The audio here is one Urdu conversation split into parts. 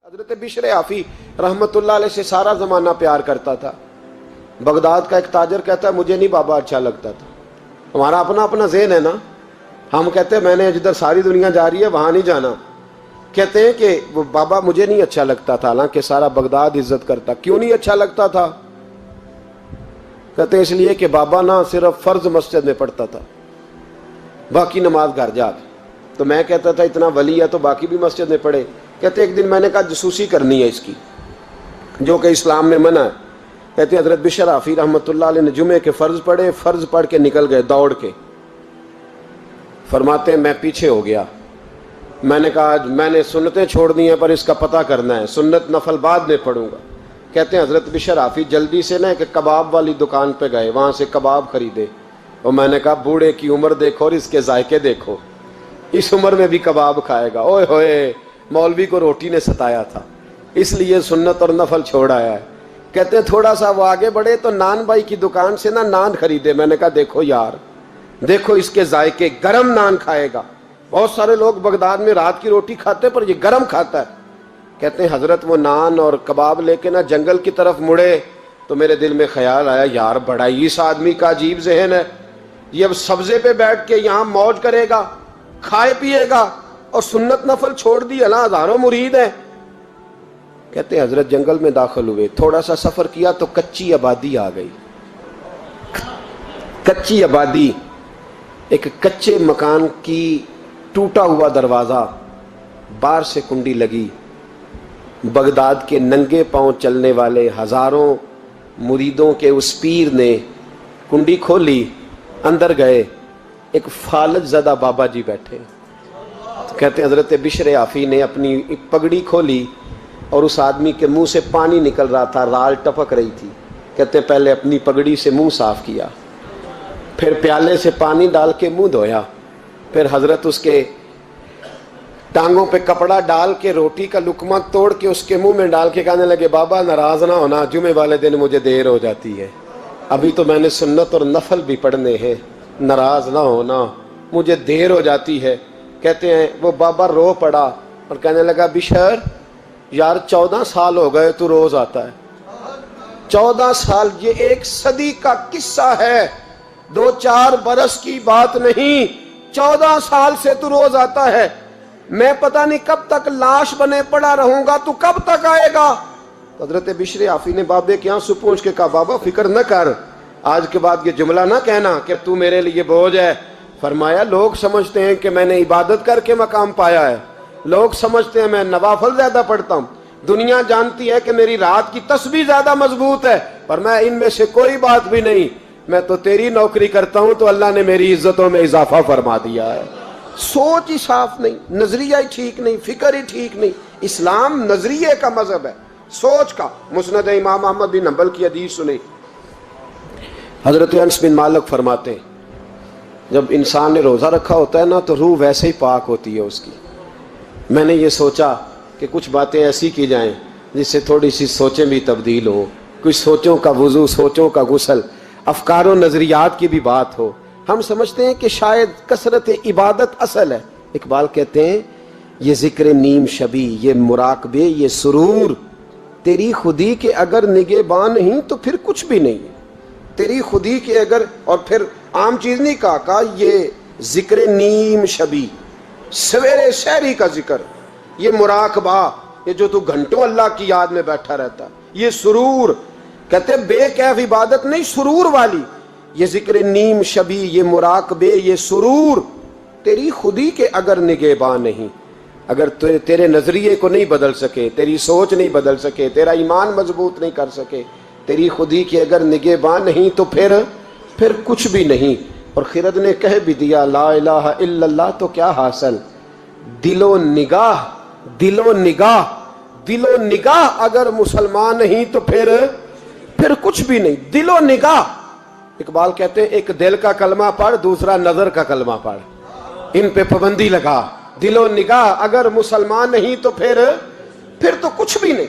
حضرت بشر آفی رحمت اللہ علیہ سے سارا زمانہ پیار کرتا تھا۔ بغداد کا ایک تاجر کہتا ہے مجھے نہیں بابا اچھا لگتا تھا۔ ہمارا اپنا اپنا ذہن ہے نا، ہم کہتے ہیں میں نے جدھر ساری دنیا جا رہی ہے وہاں نہیں جانا، کہتے ہیں کہ وہ بابا مجھے نہیں اچھا لگتا تھا، حالانکہ سارا بغداد عزت کرتا۔ کیوں نہیں اچھا لگتا تھا؟ کہتے ہیں اس لیے کہ بابا نہ صرف فرض مسجد میں پڑھتا تھا، باقی نماز گھر جا کے۔ تو میں کہتا تھا اتنا ولی ہے تو باقی بھی مسجد میں پڑھے۔ کہتے ایک دن میں نے کہا جسوسی کرنی ہے اس کی، جو کہ اسلام میں منع ہے۔ کہتے ہیں حضرت بشر آفی رحمۃ اللہ علیہ نے جمعے کے فرض پڑھے، فرض پڑھ کے نکل گئے دوڑ کے۔ فرماتے ہیں میں پیچھے ہو گیا، میں نے کہا میں نے سنتیں چھوڑ دی ہیں پر اس کا پتہ کرنا ہے، سنت نفل بعد میں پڑھوں گا۔ کہتے ہیں حضرت بشر آفی جلدی سے نا ایک کباب والی دکان پہ گئے، وہاں سے کباب خریدے، اور میں نے کہا بوڑھے کی عمر دیکھو اور اس کے ذائقے دیکھو، اس عمر میں بھی کباب کھائے گا۔ اوئے ہوئے، مولوی کو روٹی نے ستایا تھا، اس لیے سنت اور نفل چھوڑ آیا ہے۔ کہتے ہیں تھوڑا سا وہ آگے بڑھے تو نان بھائی کی دکان سے نا نان خریدے۔ میں نے کہا دیکھو یار، دیکھو اس کے ذائقے، گرم نان کھائے گا۔ بہت سارے لوگ بغداد میں رات کی روٹی کھاتے پر یہ گرم کھاتا ہے۔ کہتے ہیں حضرت وہ نان اور کباب لے کے نا جنگل کی طرف مڑے تو میرے دل میں خیال آیا یار بڑا ہی اس آدمی کا عجیب ذہن ہے، یہ اب سبزے پہ بیٹھ کے یہاں موج کرے گا، کھائے پیے گا، اور سنت نفل چھوڑ دی، اللہ ہزاروں مرید ہیں۔ کہتے ہیں حضرت جنگل میں داخل ہوئے، تھوڑا سا سفر کیا تو کچی آبادی آ گئی۔ کچی آبادی، ایک کچے مکان کی ٹوٹا ہوا دروازہ، باہر سے کنڈی لگی۔ بغداد کے ننگے پاؤں چلنے والے ہزاروں مریدوں کے اس پیر نے کنڈی کھولی، اندر گئے، ایک فالج زدہ بابا جی بیٹھے۔ کہتے ہیں حضرت بشر آفی نے اپنی پگڑی کھولی اور اس آدمی کے منہ سے پانی نکل رہا تھا، رال ٹپک رہی تھی۔ کہتے ہیں پہلے اپنی پگڑی سے منہ صاف کیا، پھر پیالے سے پانی ڈال کے منہ دھویا، پھر حضرت اس کے ٹانگوں پہ کپڑا ڈال کے روٹی کا لقمہ توڑ کے اس کے منہ میں ڈال کے کہنے لگے بابا ناراض نہ ہونا، جمعے والے دن مجھے دیر ہو جاتی ہے، ابھی تو میں نے سنت اور نفل بھی پڑھنے ہیں، ناراض نہ ہونا، مجھے دیر ہو جاتی ہے۔ کہتے ہیں وہ بابا رو پڑا اور کہنے لگا بشر یار 14 سال ہو گئے تو روز آتا ہے، 14 سال، یہ 1 صدی کا قصہ ہے، 2-4 برس کی بات نہیں، 14 سال سے تو روز آتا ہے، میں پتہ نہیں کب تک لاش بنے پڑا رہوں گا، تو کب تک آئے گا؟ حضرت بشر آفی نے بابے کے یہاں سے پوچھ کے کہا بابا فکر نہ کر، آج کے بعد یہ جملہ نہ کہنا کہ تو میرے لیے بوجھ ہے۔ فرمایا لوگ سمجھتے ہیں کہ میں نے عبادت کر کے مقام پایا ہے، لوگ سمجھتے ہیں میں نوافل زیادہ پڑھتا ہوں، دنیا جانتی ہے کہ میری رات کی تسبیح زیادہ مضبوط ہے، پر میں ان میں سے کوئی بات بھی نہیں، میں تو تیری نوکری کرتا ہوں تو اللہ نے میری عزتوں میں اضافہ فرما دیا ہے۔ سوچ ہی صاف نہیں، نظریہ ہی ٹھیک نہیں، فکر ہی ٹھیک نہیں۔ اسلام نظریے کا مذہب ہے، سوچ کا۔ مسند امام احمد بن حنبل کی حدیث سنیں، حضرت انس بن مالک فرماتے ہیں جب انسان نے روزہ رکھا ہوتا ہے نا تو روح ویسے ہی پاک ہوتی ہے اس کی۔ میں نے یہ سوچا کہ کچھ باتیں ایسی کی جائیں جس سے تھوڑی سی سوچیں بھی تبدیل ہو، کچھ سوچوں کا وضو، سوچوں کا غسل، افکار و نظریات کی بھی بات ہو۔ ہم سمجھتے ہیں کہ شاید کثرت عبادت اصل ہے۔ اقبال کہتے ہیں یہ ذکر نیم شبی، یہ مراقبے، یہ سرور، تیری خودی کے اگر نگہباں نہیں تو پھر کچھ بھی نہیں ہے، تیری خودی کے اگر، اور پھر عام چیز نہیں کہا یہ ذکر نیم شبی، سویرے سحری کا ذکر، یہ مراقبہ، یہ جو تو گھنٹوں اللہ کی یاد میں بیٹھا رہتا، یہ سرور، کہتے بے کیف عبادت نہیں، سرور والی، یہ ذکر نیم شبی، یہ مراقبے، یہ سرور، تیری خودی کے اگر نگہباں نہیں، اگر تیرے نظریے کو نہیں بدل سکے، تیری سوچ نہیں بدل سکے، تیرا ایمان مضبوط نہیں کر سکے، تیری خودی کے اگر نگہباں نہیں تو پھر کچھ بھی نہیں۔ اور خرد نے کہہ بھی دیا لا الہ الا اللہ تو کیا حاصل، دل و نگاہ، دل و نگاہ، دل و نگاہ اگر مسلمان نہیں تو پھر کچھ بھی نہیں، دل و نگاہ۔ اقبال کہتے ہیں ایک دل کا کلمہ پڑھ، دوسرا نظر کا کلمہ پڑھ، ان پہ پابندی لگا۔ دل و نگاہ اگر مسلمان نہیں تو پھر تو کچھ بھی نہیں،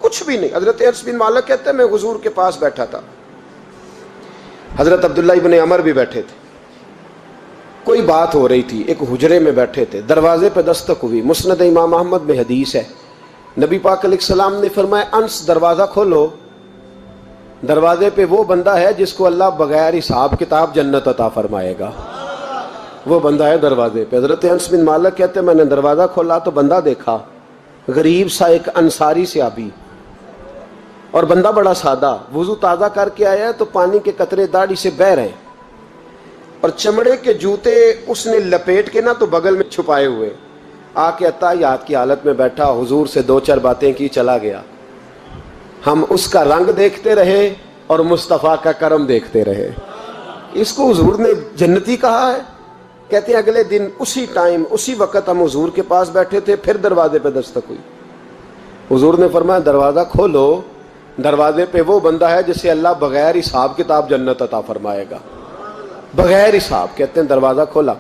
کچھ بھی نہیں۔ حضرت انس بن مالک کہتے ہیں میں حضور کے پاس بیٹھا تھا، حضرت عبداللہ ابن عمر بھی بیٹھے تھے، کوئی بات ہو رہی تھی، ایک حجرے میں بیٹھے تھے، دروازے پہ دستک ہوئی۔ مسند امام احمد میں حدیث ہے نبی پاک علیہ السلام نے فرمایا انس دروازہ کھولو، دروازے پہ وہ بندہ ہے جس کو اللہ بغیر حساب کتاب جنت عطا فرمائے گا، وہ بندہ ہے دروازے پہ۔ حضرت انس بن مالک کہتے ہیں میں نے دروازہ کھولا تو بندہ دیکھا، غریب سا ایک انصاری صحابی، اور بندہ بڑا سادہ، وضو تازہ کر کے آیا ہے تو پانی کے قطرے داڑھی سے بہہ رہے ہیں، اور چمڑے کے جوتے اس نے لپیٹ کے نا تو بغل میں چھپائے ہوئے، آ کے عطیات کی حالت میں بیٹھا، حضور سے دو چار باتیں کی، چلا گیا۔ ہم اس کا رنگ دیکھتے رہے اور مصطفیٰ کا کرم دیکھتے رہے۔ اس کو حضور نے جنتی کہا ہے۔ کہتے ہیں اگلے دن اسی ٹائم اسی وقت ہم حضور کے پاس بیٹھے تھے، پھر دروازے پہ دستک ہوئی، حضور نے فرمایا دروازہ کھولو، دروازے پہ وہ بندہ ہے جسے اللہ بغیر حساب کتاب جنت عطا فرمائے گا، بغیر حساب۔ کہتے ہیں دروازہ کھولا،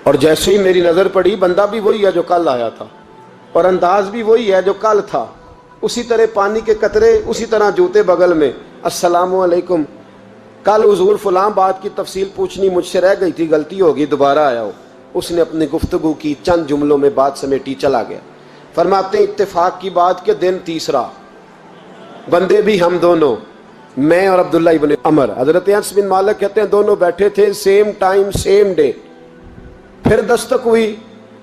اور جیسے ہی میری نظر پڑی، بندہ بھی وہی ہے جو کل آیا تھا، اور انداز بھی وہی ہے جو کل تھا، اسی طرح پانی کے قطرے، اسی طرح جوتے بغل میں، السلام علیکم، کل حضور فلاں بات کی تفصیل پوچھنی مجھ سے رہ گئی تھی، غلطی ہوگی، دوبارہ آیا ہو۔ اس نے اپنی گفتگو کی، چند جملوں میں بات سمیٹی، چلا گیا۔ فرماتے ہیں اتفاق کی بات کہ دن تیسرا، بندے بھی ہم دونوں، میں اور عبداللہ ابن عمر، حضرت انس بن مالک کہتے ہیں دونوں بیٹھے تھے، سیم ٹائم سیم ڈے۔ پھر دستک ہوئی،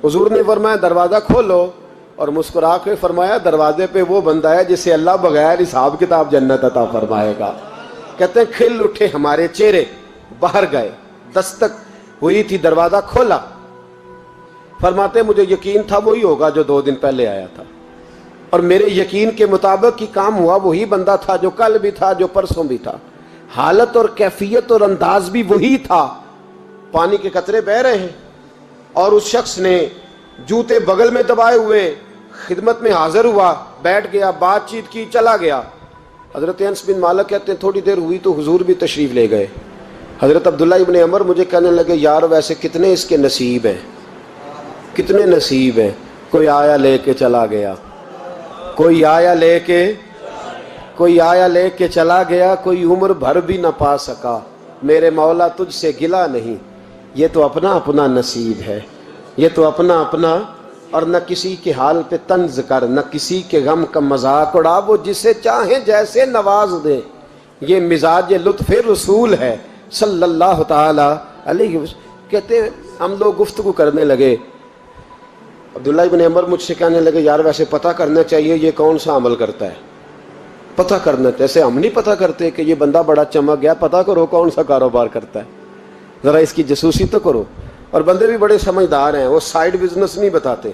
حضور نے فرمایا دروازہ کھولو، اور مسکرا کے فرمایا دروازے پہ وہ بندہ ہے جسے اللہ بغیر حساب کتاب جنت عطا فرمائے گا۔ کہتے ہیں کھل اٹھے ہمارے چہرے، باہر گئے، دستک ہوئی تھی، دروازہ کھولا۔ فرماتے مجھے یقین تھا وہی ہوگا جو 2 دن پہلے آیا تھا، اور میرے یقین کے مطابق ہی کام ہوا، وہی بندہ تھا جو کل بھی تھا، جو پرسوں بھی تھا، حالت اور کیفیت اور انداز بھی وہی تھا۔ پانی کے قطرے بہہ رہے ہیں، اور اس شخص نے جوتے بغل میں دبائے ہوئے خدمت میں حاضر ہوا، بیٹھ گیا، بات چیت کی، چلا گیا۔ حضرت انس بن مالک کہتے ہیں تھوڑی دیر ہوئی تو حضور بھی تشریف لے گئے۔ حضرت عبداللہ ابن عمر مجھے کہنے لگے یار ویسے کتنے اس کے نصیب ہیں، کتنے نصیب ہیں، کوئی آیا لے کے چلا گیا، کوئی آیا لے کے چلا گیا، کوئی عمر بھر بھی نہ پا سکا، میرے مولا تجھ سے گلا نہیں، یہ تو اپنا اپنا نصیب ہے، یہ تو اپنا اپنا، اور نہ کسی کے حال پہ طنز کر، نہ کسی کے غم کا مذاق اڑا، وہ جسے چاہیں جیسے نواز دے، یہ مزاج لطف رسول ہے صلی اللہ تعالی علیہ وسلم۔ کہتے ہیں ہم لوگ گفتگو کرنے لگے، عبداللہ ابن عمر مجھ سے کہنے لگے یار ویسے پتہ کرنا چاہیے یہ کون سا عمل کرتا ہے، پتہ کرنا، جیسے ہم نہیں پتہ کرتے کہ یہ بندہ بڑا چمک گیا، پتہ کرو کون سا کاروبار کرتا ہے، ذرا اس کی جاسوسی تو کرو۔ اور بندے بھی بڑے سمجھدار ہیں، وہ سائیڈ بزنس نہیں بتاتے،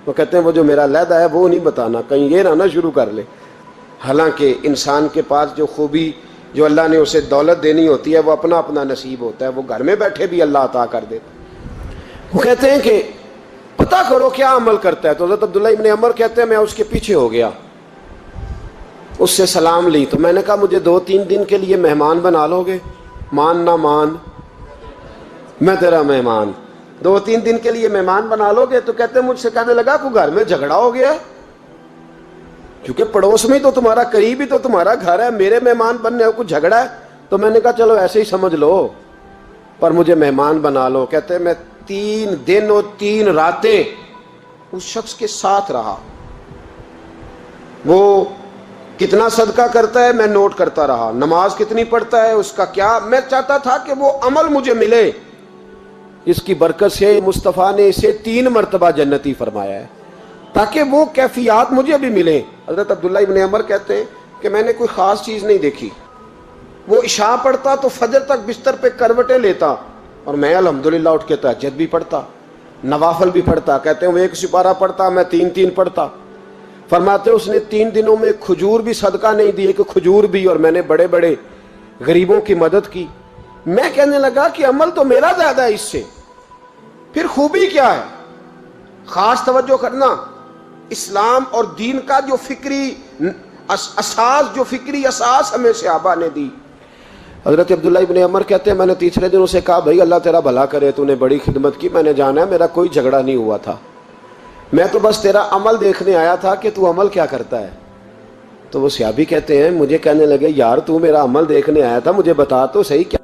وہ کہتے ہیں وہ جو میرا علیحدہ ہے وہ نہیں بتانا، کہیں یہ نہ شروع کر لے۔ حالانکہ انسان کے پاس جو خوبی، جو اللہ نے اسے دولت دینی ہوتی ہے، وہ اپنا اپنا نصیب ہوتا ہے، وہ گھر میں بیٹھے بھی اللہ عطا کر دیتا۔ وہ کہتے ہیں کہ پتہ کرو کیا عمل کرتا ہے، تو حضرت عبداللہ ابن عمر کہتے ہیں میں اس کے پیچھے ہو گیا، اس سے سلام لی، تو میں نے کہا مجھے 2-3 دن کے لیے مہمان بنا لو گے، مان نہ مان میں تیرا مہمان، 2-3 دن کے لیے مہمان بنا لو گے؟ تو کہتے ہیں مجھ سے کہنے لگا کوئی گھر میں جھگڑا ہو گیا ہے، کیونکہ پڑوس میں تو تمہارا، قریب ہی تو تمہارا گھر ہے، میرے مہمان بننے کو کچھ جھگڑا ہے؟ تو میں نے کہا چلو ایسے ہی سمجھ لو، پر مجھے مہمان بنا لو۔ کہتے ہیں میں 3 دن اور 3 راتیں اس شخص کے ساتھ رہا، وہ کتنا صدقہ کرتا ہے میں نوٹ کرتا رہا، نماز کتنی پڑھتا ہے، اس کا کیا، میں چاہتا تھا کہ وہ عمل مجھے ملے۔ اس کی برکت سے مصطفیٰ نے اسے 3 مرتبہ جنتی فرمایا ہے تاکہ وہ کیفیات مجھے بھی ملیں۔ حضرت عبداللہ ابن عمر کہتے ہیں کہ میں نے کوئی خاص چیز نہیں دیکھی، وہ عشاء پڑھتا تو فجر تک بستر پہ کروٹیں لیتا، اور میں الحمدللہ اٹھ کے تہجد بھی پڑھتا، نوافل بھی پڑھتا۔ کہتے ہیں وہ 1 سپارہ پڑھتا، میں 3 پڑھتا۔ فرماتے اس نے 3 دنوں میں کھجور بھی صدقہ نہیں دی، کہ کھجور بھی، اور میں نے بڑے بڑے غریبوں کی مدد کی۔ میں کہنے لگا کہ عمل تو میرا زیادہ ہے اس سے، پھر خوبی کیا ہے؟ خاص توجہ کرنا، اسلام اور دین کا جو فکری اساس ہمیں صحابہ نے دی۔ حضرت عبداللہ ابن عمر کہتے ہیں میں نے تیسرے دن اسے کہا بھائی اللہ تیرا بھلا کرے، تو نے بڑی خدمت کی، میں نے جانا ہے میرا کوئی جھگڑا نہیں ہوا تھا، میں تو بس تیرا عمل دیکھنے آیا تھا کہ تو عمل کیا کرتا ہے۔ تو وہ صحابی کہتے ہیں مجھے کہنے لگے یار تو میرا عمل دیکھنے آیا تھا، مجھے بتا تو صحیح کیا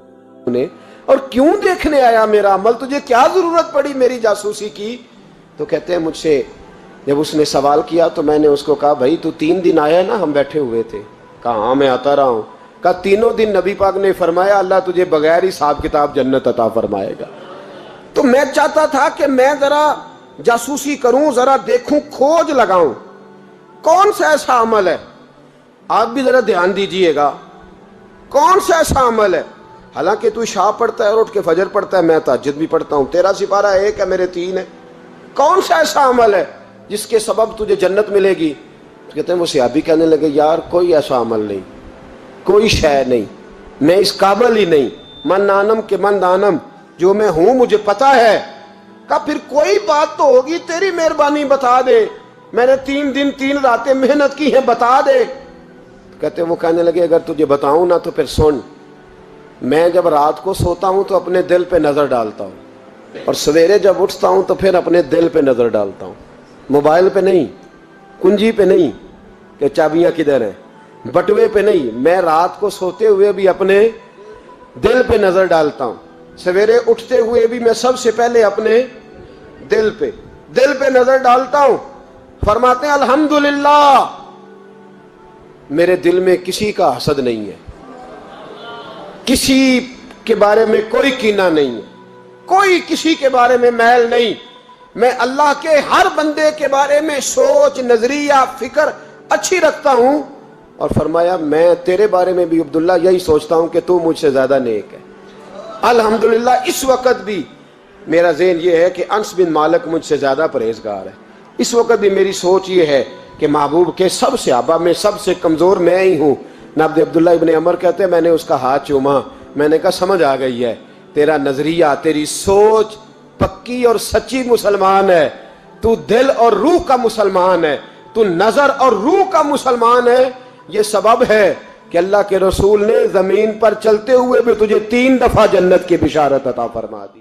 نے، اور کیوں دیکھنے آیا میرا عمل، تجھے کیا ضرورت پڑی میری جاسوسی کی؟ تو کہتے ہیں مجھ سے جب اس نے سوال کیا تو میں نے اس کو کہا بھائی تو 3 دن آیا نا ہم بیٹھے ہوئے تھے؟ کہا ہاں میں آتا رہا ہوں۔ کہا 3 دن نبی پاک نے فرمایا اللہ تجھے بغیر حساب کتاب جنت عطا فرمائے گا۔ تو میں چاہتا تھا کہ میں ذرا جاسوسی کروں، ذرا دیکھوں، کھوج لگاؤں کون سا ایسا عمل ہے، آپ بھی ذرا دھیان دیجئے گا، کون سا ایسا عمل ہے، حالانکہ تو عشاء پڑھتا ہے اور اٹھ کے فجر پڑھتا ہے، میں تہجد بھی پڑھتا ہوں، تیرا سپارہ 1 ہے میرے 3 ہے، کون سا ایسا عمل ہے جس کے سبب تجھے جنت ملے گی؟ تو کہتے ہیں وہ صحابی کہنے لگے یار کوئی ایسا عمل نہیں، کوئی شے نہیں، میں اس قابل ہی نہیں، من نانم کے من دانم، جو میں ہوں مجھے پتا ہے۔ کہا پھر کوئی بات تو ہوگی، تیری مہربانی بتا دے، میں نے 3 دن 3 راتیں محنت کی ہیں، بتا دے۔ کہتے وہ کہنے لگے اگر تجھے بتاؤں نا تو پھر سن، میں جب رات کو سوتا ہوں تو اپنے دل پہ نظر ڈالتا ہوں، اور سویرے جب اٹھتا ہوں تو پھر اپنے دل پہ نظر ڈالتا ہوں، موبائل پہ نہیں، کنجی پہ نہیں کہ چابیاں کدھر ہیں، بٹوے پہ نہیں، میں رات کو سوتے ہوئے بھی اپنے دل پہ نظر ڈالتا ہوں، سویرے اٹھتے ہوئے بھی میں سب سے پہلے اپنے دل پہ نظر ڈالتا ہوں۔ فرماتے ہیں الحمدللہ میرے دل میں کسی کا حسد نہیں ہے، کسی کے بارے میں کوئی کینہ نہیں ہے، کوئی کسی کے بارے میں میل نہیں، میں اللہ کے ہر بندے کے بارے میں سوچ، نظریہ، فکر اچھی رکھتا ہوں۔ اور فرمایا میں تیرے بارے میں بھی عبداللہ یہی سوچتا ہوں کہ تو مجھ سے زیادہ نیک ہے۔ الحمدللہ اس وقت بھی میرا ذہن یہ ہے کہ انس بن مالک مجھ سے زیادہ پرہیزگار ہے، اس وقت بھی میری سوچ یہ ہے کہ محبوب کے سب صحابہ میں سب سے کمزور میں ہی ہوں۔ نبد عبداللہ ابن عمر کہتے ہیں میں نے اس کا ہاتھ چوما، میں نے کہا سمجھ آ گئی ہے، تیرا نظریہ، تیری سوچ پکی اور سچی مسلمان ہے، تو دل اور روح کا مسلمان ہے، تو نظر اور روح کا مسلمان ہے۔ یہ سبب ہے کہ اللہ کے رسول نے زمین پر چلتے ہوئے بھی تجھے 3 دفعہ جنت کی بشارت عطا فرما دی۔